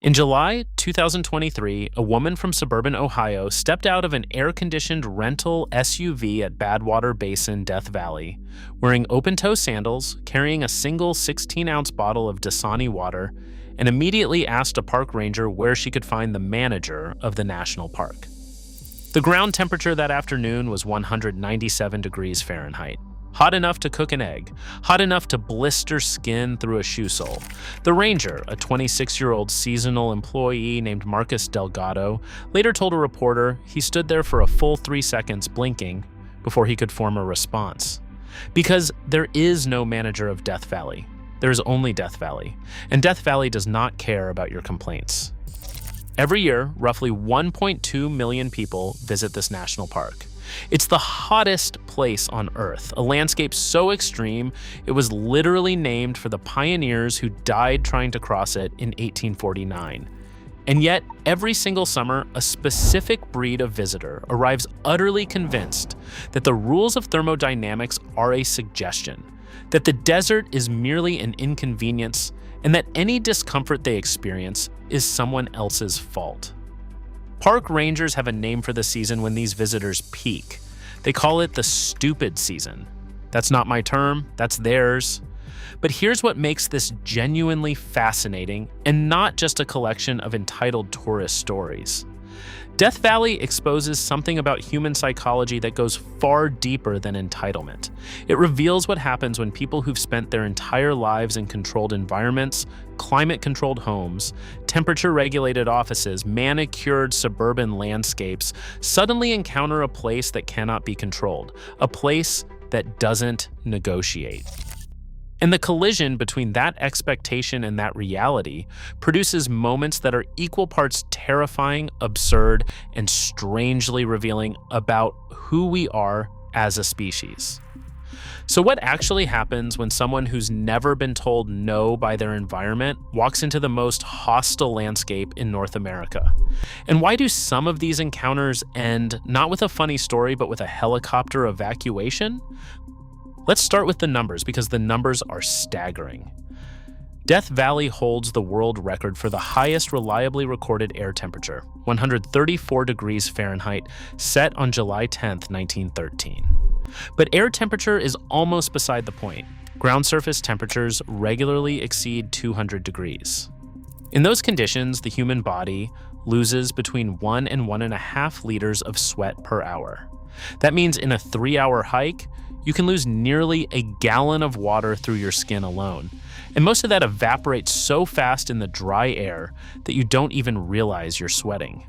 In July 2023, a woman from suburban Ohio stepped out of an air-conditioned rental SUV at Badwater Basin, Death Valley, wearing open-toe sandals, carrying a single 16-ounce bottle of Dasani water, and immediately asked a park ranger where she could find the manager of the national park. The ground temperature that afternoon was 197 degrees Fahrenheit. Hot enough to cook an egg, hot enough to blister skin through a shoe sole. The ranger, a 26-year-old seasonal employee named Marcus Delgado, later told a reporter he stood there for a full 3 seconds blinking before he could form a response. Because there is no manager of Death Valley. There is only Death Valley, and Death Valley does not care about your complaints. Every year, roughly 1.2 million people visit this national park. It's the hottest place on Earth, a landscape so extreme it was literally named for the pioneers who died trying to cross it in 1849. And yet, every single summer, a specific breed of visitor arrives utterly convinced that the rules of thermodynamics are a suggestion, that the desert is merely an inconvenience, and that any discomfort they experience is someone else's fault. Park rangers have a name for the season when these visitors peak. They call it the stupid season. That's not my term, that's theirs. But here's what makes this genuinely fascinating and not just a collection of entitled tourist stories. Death Valley exposes something about human psychology that goes far deeper than entitlement. It reveals what happens when people who've spent their entire lives in controlled environments, climate-controlled homes, temperature-regulated offices, manicured suburban landscapes, suddenly encounter a place that cannot be controlled, a place that doesn't negotiate. And the collision between that expectation and that reality produces moments that are equal parts terrifying, absurd, and strangely revealing about who we are as a species. So what actually happens when someone who's never been told no by their environment walks into the most hostile landscape in North America? And why do some of these encounters end not with a funny story, but with a helicopter evacuation? Let's start with the numbers, because the numbers are staggering. Death Valley holds the world record for the highest reliably recorded air temperature, 134 degrees Fahrenheit, set on July 10, 1913. But air temperature is almost beside the point. Ground surface temperatures regularly exceed 200 degrees. In those conditions, the human body loses between 1 and 1.5 liters of sweat per hour. That means in a 3-hour hike, you can lose nearly a gallon of water through your skin alone. And most of that evaporates so fast in the dry air that you don't even realize you're sweating.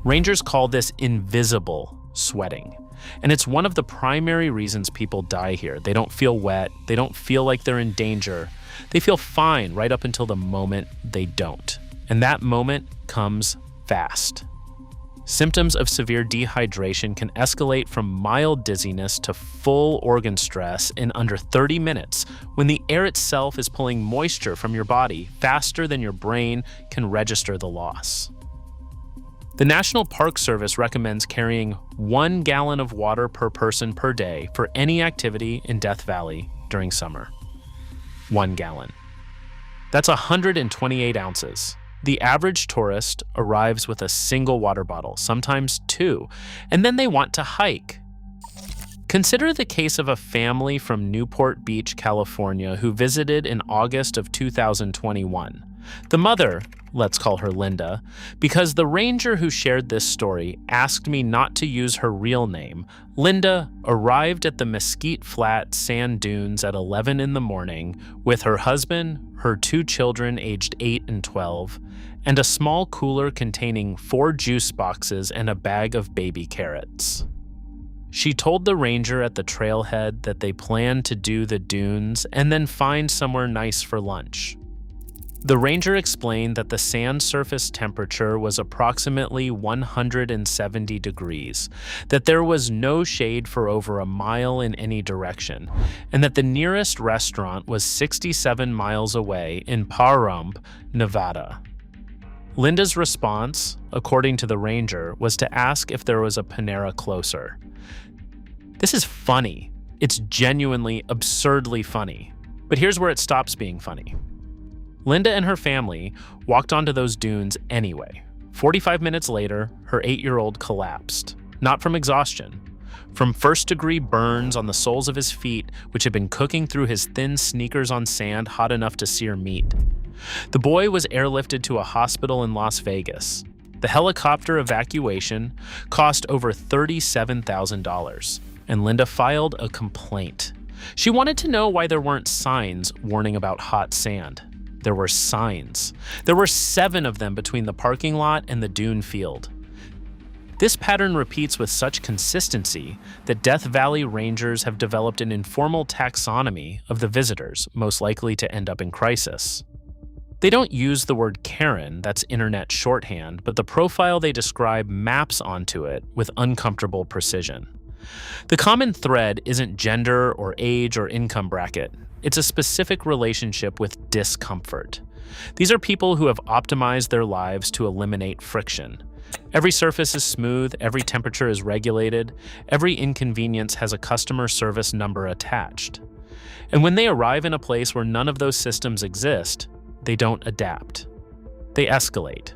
Rangers call this invisible sweating. And it's one of the primary reasons people die here. They don't feel wet, they don't feel like they're in danger. They feel fine right up until the moment they don't. And that moment comes fast. Symptoms of severe dehydration can escalate from mild dizziness to full organ stress in under 30 minutes when the air itself is pulling moisture from your body faster than your brain can register the loss. The National Park Service recommends carrying 1 gallon of water per person per day for any activity in Death Valley during summer. 1 gallon. That's 128 ounces. The average tourist arrives with a single water bottle, sometimes 2, and then they want to hike. Consider the case of a family from Newport Beach, California, who visited in August of 2021. The mother, let's call her Linda, because the ranger who shared this story asked me not to use her real name. Linda arrived at the Mesquite Flat sand dunes at 11 in the morning with her husband, her 2 children aged 8 and 12, and a small cooler containing 4 juice boxes and a bag of baby carrots. She told the ranger at the trailhead that they planned to do the dunes and then find somewhere nice for lunch. The ranger explained that the sand surface temperature was approximately 170 degrees, that there was no shade for over a mile in any direction, and that the nearest restaurant was 67 miles away in Pahrump, Nevada. Linda's response, according to the ranger, was to ask if there was a Panera closer. This is funny. It's genuinely, absurdly funny. But here's where it stops being funny. Linda and her family walked onto those dunes anyway. 45 minutes later, her 8-year-old collapsed. Not from exhaustion, from first-degree burns on the soles of his feet, which had been cooking through his thin sneakers on sand hot enough to sear meat. The boy was airlifted to a hospital in Las Vegas. The helicopter evacuation cost over $37,000, and Linda filed a complaint. She wanted to know why there weren't signs warning about hot sand. There were signs. There were 7 of them between the parking lot and the dune field. This pattern repeats with such consistency that Death Valley Rangers have developed an informal taxonomy of the visitors most likely to end up in crisis. They don't use the word Karen, that's internet shorthand, but the profile they describe maps onto it with uncomfortable precision. The common thread isn't gender or age or income bracket. It's a specific relationship with discomfort. These are people who have optimized their lives to eliminate friction. Every surface is smooth, every temperature is regulated, every inconvenience has a customer service number attached. And when they arrive in a place where none of those systems exist, they don't adapt. They escalate.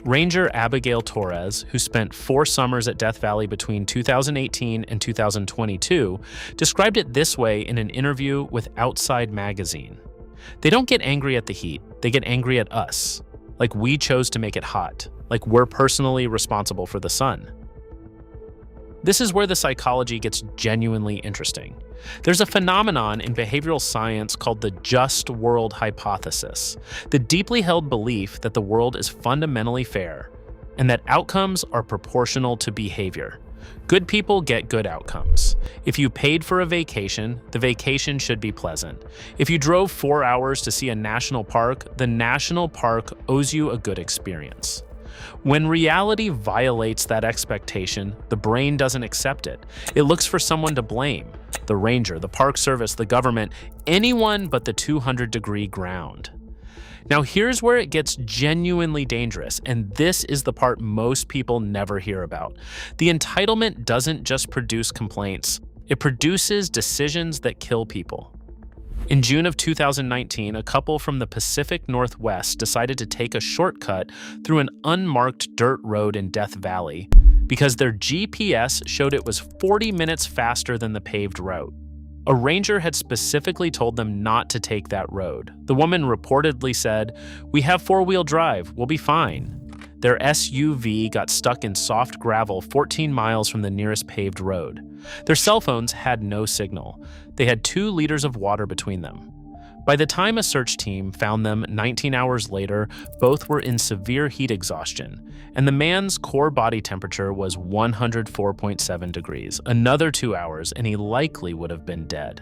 Ranger Abigail Torres, who spent 4 summers at Death Valley between 2018 and 2022, described it this way in an interview with Outside Magazine. They don't get angry at the heat, they get angry at us. Like we chose to make it hot, like we're personally responsible for the sun. This is where the psychology gets genuinely interesting. There's a phenomenon in behavioral science called the just world hypothesis, the deeply held belief that the world is fundamentally fair and that outcomes are proportional to behavior. Good people get good outcomes. If you paid for a vacation, the vacation should be pleasant. If you drove 4 hours to see a national park, the national park owes you a good experience. When reality violates that expectation, the brain doesn't accept it. It looks for someone to blame: the ranger, the park service, the government, anyone but the 200-degree ground. Now here's where it gets genuinely dangerous, and this is the part most people never hear about. The entitlement doesn't just produce complaints, it produces decisions that kill people. In June of 2019, a couple from the Pacific Northwest decided to take a shortcut through an unmarked dirt road in Death Valley because their GPS showed it was 40 minutes faster than the paved route. A ranger had specifically told them not to take that road. The woman reportedly said, "We have 4-wheel drive, we'll be fine." Their SUV got stuck in soft gravel 14 miles from the nearest paved road. Their cell phones had no signal. They had 2 liters of water between them. By the time a search team found them 19 hours later, both were in severe heat exhaustion, and the man's core body temperature was 104.7 degrees. Another 2 hours, and he likely would have been dead.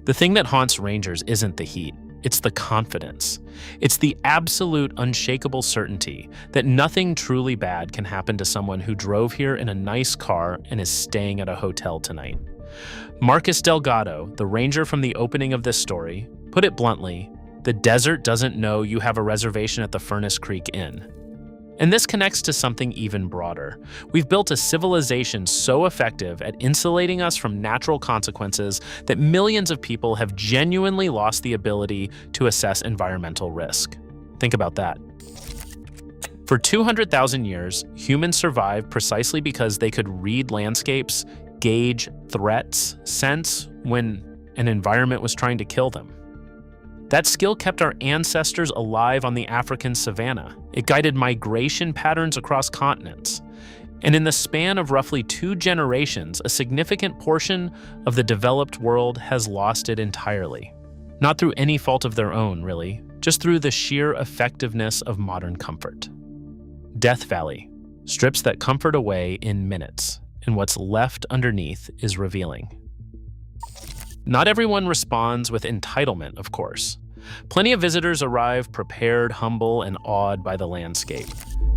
The thing that haunts rangers isn't the heat. It's the confidence. It's the absolute unshakable certainty that nothing truly bad can happen to someone who drove here in a nice car and is staying at a hotel tonight. Marcus Delgado, the ranger from the opening of this story, put it bluntly: the desert doesn't know you have a reservation at the Furnace Creek Inn. And this connects to something even broader. We've built a civilization so effective at insulating us from natural consequences that millions of people have genuinely lost the ability to assess environmental risk. Think about that. For 200,000 years, humans survived precisely because they could read landscapes, gauge threats, sense when an environment was trying to kill them. That skill kept our ancestors alive on the African savanna. It guided migration patterns across continents. And in the span of roughly 2 generations, a significant portion of the developed world has lost it entirely. Not through any fault of their own, really, just through the sheer effectiveness of modern comfort. Death Valley strips that comfort away in minutes, and what's left underneath is revealing. Not everyone responds with entitlement, of course. Plenty of visitors arrive prepared, humble, and awed by the landscape.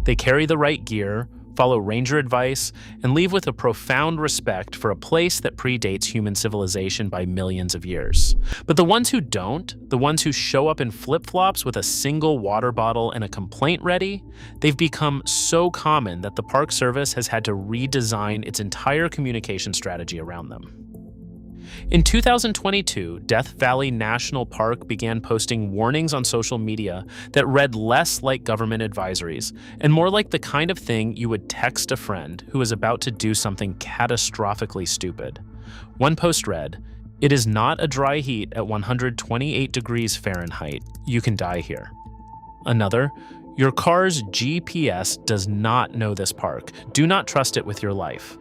They carry the right gear, follow ranger advice, and leave with a profound respect for a place that predates human civilization by millions of years. But the ones who don't, the ones who show up in flip-flops with a single water bottle and a complaint ready, they've become so common that the Park Service has had to redesign its entire communication strategy around them. In 2022, Death Valley National Park began posting warnings on social media that read less like government advisories and more like the kind of thing you would text a friend who is about to do something catastrophically stupid. One post read, "It is not a dry heat at 128 degrees Fahrenheit. You can die here." Another, "Your car's GPS does not know this park. Do not trust it with your life."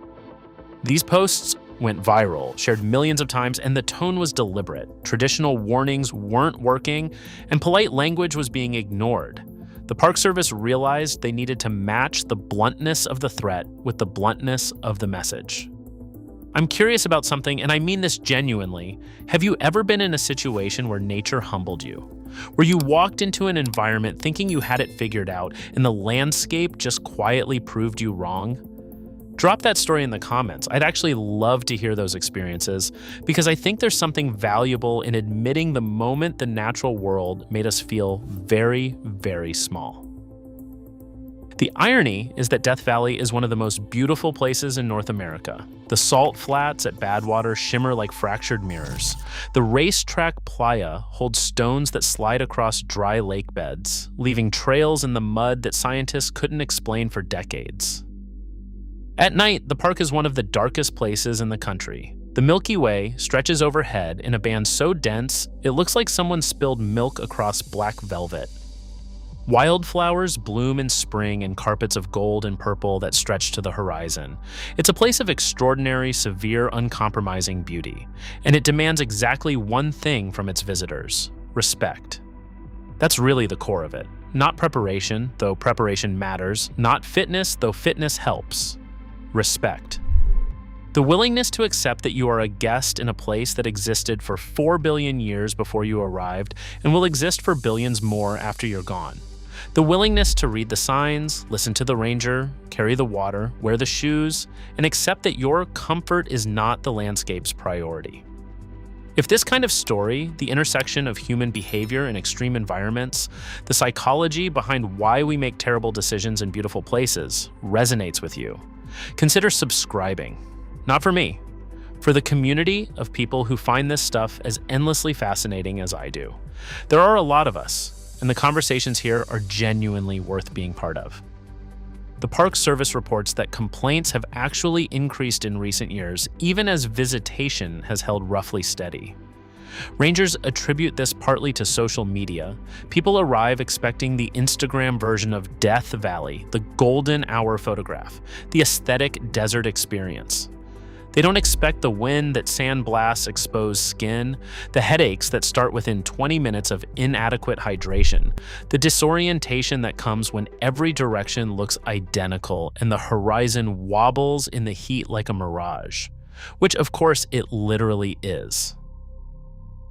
These posts went viral, shared millions of times, and the tone was deliberate. Traditional warnings weren't working, and polite language was being ignored. The Park Service realized they needed to match the bluntness of the threat with the bluntness of the message. I'm curious about something, and I mean this genuinely. Have you ever been in a situation where nature humbled you? Where you walked into an environment thinking you had it figured out, and the landscape just quietly proved you wrong? Drop that story in the comments. I'd actually love to hear those experiences because I think there's something valuable in admitting the moment the natural world made us feel very, very small. The irony is that Death Valley is one of the most beautiful places in North America. The salt flats at Badwater shimmer like fractured mirrors. The racetrack playa holds stones that slide across dry lake beds, leaving trails in the mud that scientists couldn't explain for decades. At night, the park is one of the darkest places in the country. The Milky Way stretches overhead in a band so dense, it looks like someone spilled milk across black velvet. Wildflowers bloom in spring in carpets of gold and purple that stretch to the horizon. It's a place of extraordinary, severe, uncompromising beauty, and it demands exactly one thing from its visitors: respect. That's really the core of it. Not preparation, though preparation matters. Not fitness, though fitness helps. Respect. The willingness to accept that you are a guest in a place that existed for 4 billion years before you arrived and will exist for billions more after you're gone. The willingness to read the signs, listen to the ranger, carry the water, wear the shoes, and accept that your comfort is not the landscape's priority. If this kind of story, the intersection of human behavior in extreme environments, the psychology behind why we make terrible decisions in beautiful places, resonates with you, consider subscribing. Not for me, for the community of people who find this stuff as endlessly fascinating as I do. There are a lot of us, and the conversations here are genuinely worth being part of. The Park Service reports that complaints have actually increased in recent years, even as visitation has held roughly steady. Rangers attribute this partly to social media. People arrive expecting the Instagram version of Death Valley, the golden hour photograph, the aesthetic desert experience. They don't expect the wind that sandblasts exposed skin, the headaches that start within 20 minutes of inadequate hydration, the disorientation that comes when every direction looks identical and the horizon wobbles in the heat like a mirage, which of course it literally is.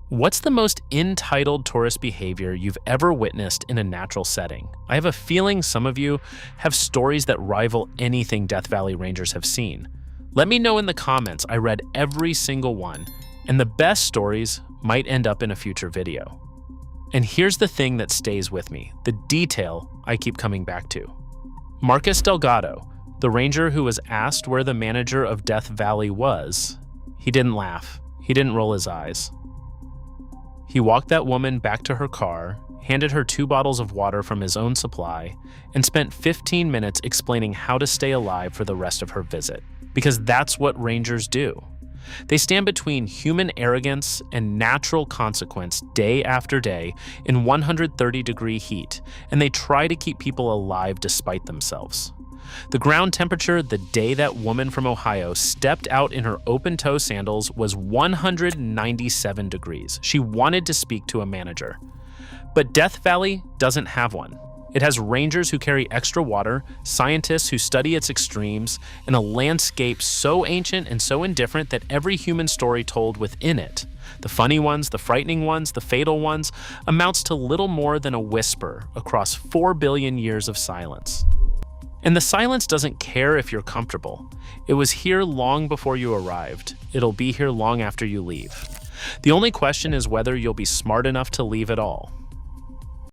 What's the most entitled tourist behavior you've ever witnessed in a natural setting? I have a feeling some of you have stories that rival anything Death Valley Rangers have seen. Let me know in the comments. I read every single one, and the best stories might end up in a future video. And here's the thing that stays with me, the detail I keep coming back to. Marcus Delgado, the ranger who was asked where the manager of Death Valley was, he didn't laugh. He didn't roll his eyes. He walked that woman back to her car, handed her 2 bottles of water from his own supply, and spent 15 minutes explaining how to stay alive for the rest of her visit. Because that's what rangers do. They stand between human arrogance and natural consequence day after day in 130-degree heat, and they try to keep people alive despite themselves. The ground temperature the day that woman from Ohio stepped out in her open-toe sandals was 197 degrees. She wanted to speak to a manager. But Death Valley doesn't have one. It has rangers who carry extra water, scientists who study its extremes, and a landscape so ancient and so indifferent that every human story told within it, the funny ones, the frightening ones, the fatal ones, amounts to little more than a whisper across 4 billion years of silence. And the silence doesn't care if you're comfortable. It was here long before you arrived. It'll be here long after you leave. The only question is whether you'll be smart enough to leave at all.